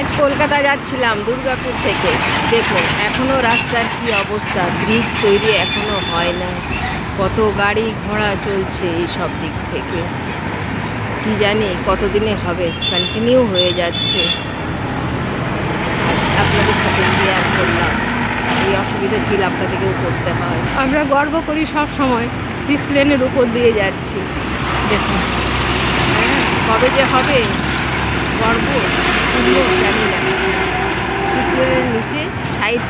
আজ কলকাতা যাচ্ছিলাম দুর্গাপুর থেকে। দেখুন এখনও রাস্তার কি অবস্থা, ব্রিজ তৈরি এখনও হয় না। কত গাড়ি ঘোড়া চলছে এই সব দিক থেকে, কি জানি কতদিনে হবে, কন্টিনিউ হয়ে যাচ্ছে। আপনাদের সাথে শেয়ার করলাম, এই অসুবিধা ফিল আপনাদেরকেও করতে হয়। আমরা গর্ব করি সব সময় 6 লেনের উপর দিয়ে যাচ্ছি। দেখুন কবে যে হবে গর্ব জানি না। 6 লেনের নিচে সাইড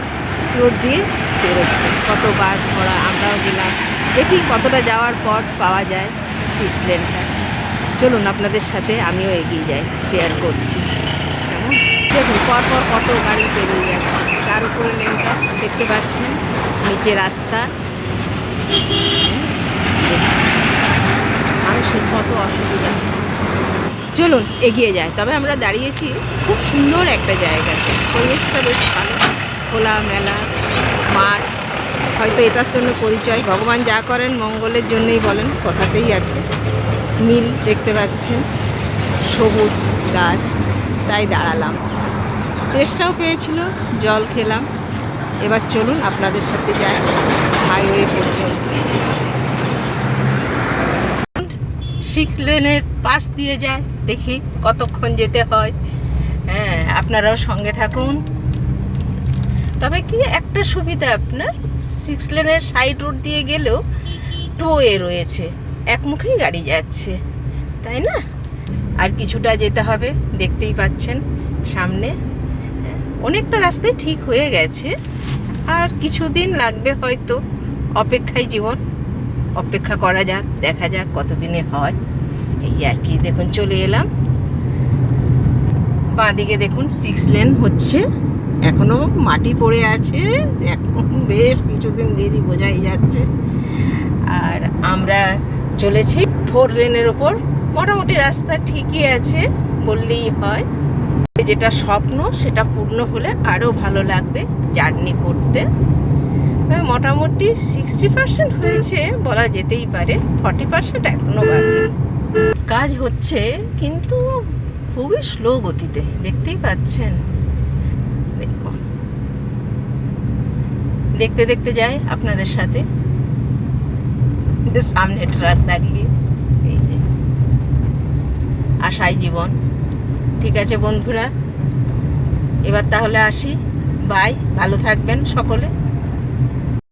রোড দিয়ে বেরোচ্ছে কত বাস ঘোড়া। আমরাও গেলাম, দেখি কতটা যাওয়ার পর পাওয়া যায় 6 লেনটা। চলুন আপনাদের সাথে আমিও এগিয়ে যাই, শেয়ার করছি। কেমন দেখুন পরপর কত গাড়ি বেরিয়ে যাচ্ছে। তার উপরে লেনটা দেখতে পাচ্ছেন, নিচে রাস্তা। মানুষের কত অসুবিধা। চলুন এগিয়ে যায়। তবে আমরা দাঁড়িয়েছি খুব সুন্দর একটা জায়গাতে, পরিবেশটা বেশ ভালো, খোলা মেলা মাঠ। হয়তো এটার জন্য পরিচয়, ভগবান যা করেন মঙ্গলের জন্যই বলেন, কথাতেই আছে। নীল দেখতে পাচ্ছেন, সবুজ গাছ, তাই দাঁড়ালাম। টেস্টটাও পেয়েছিল, জল খেলাম। এবার চলুন আপনাদের সাথে যাই হাইওয়ে পর্যন্ত। 6 লেনের পাশ দিয়ে যায়, দেখি কতক্ষণ যেতে হয়। হ্যাঁ, আপনারাও সঙ্গে থাকুন। তবে কি একটা সুবিধা, আপনার 6 লেনের সাইড রোড দিয়ে গেলেও টোয়ে রয়েছে, একমুখেই গাড়ি যাচ্ছে, তাই না? আর কিছুটা যেতে হবে, দেখতেই পাচ্ছেন সামনে। অনেকটা রাস্তায় ঠিক হয়ে গেছে, আর কিছুদিন লাগবে হয়তো। অপেক্ষায় জীবন, অপেক্ষা করা যাক, দেখা যাক কতদিনে হয়। এই আর কি। দেখুন চলে এলাম। বাঁদিকে দেখুন 6 লেন হচ্ছে, এখনো মাটি পড়ে আছে, এখন বেশ কিছুদিন দেরি বোঝাই যাচ্ছে। আর আমরা চলেছি 4 লেনের ওপর। মোটামুটি রাস্তা ঠিকই আছে বললেই হয়। যেটা স্বপ্ন সেটা পূর্ণ হলে আরও ভালো লাগবে জার্নি করতে। মোটামুটি 60% হয়েছে বলা যেতেই পারে, 40% এখনো বাকি। কাজ হচ্ছে কিন্তু খুবই স্লো গতিতে, দেখতেই পাচ্ছেন। দেখুন দেখতে দেখতে যাই আপনাদের সাথে। সামনে ট্রাক দাঁড়িয়ে, এই যে আশাই জীবন। ঠিক আছে বন্ধুরা, এবার তাহলে আসি। বাই, ভালো থাকবেন সকলে।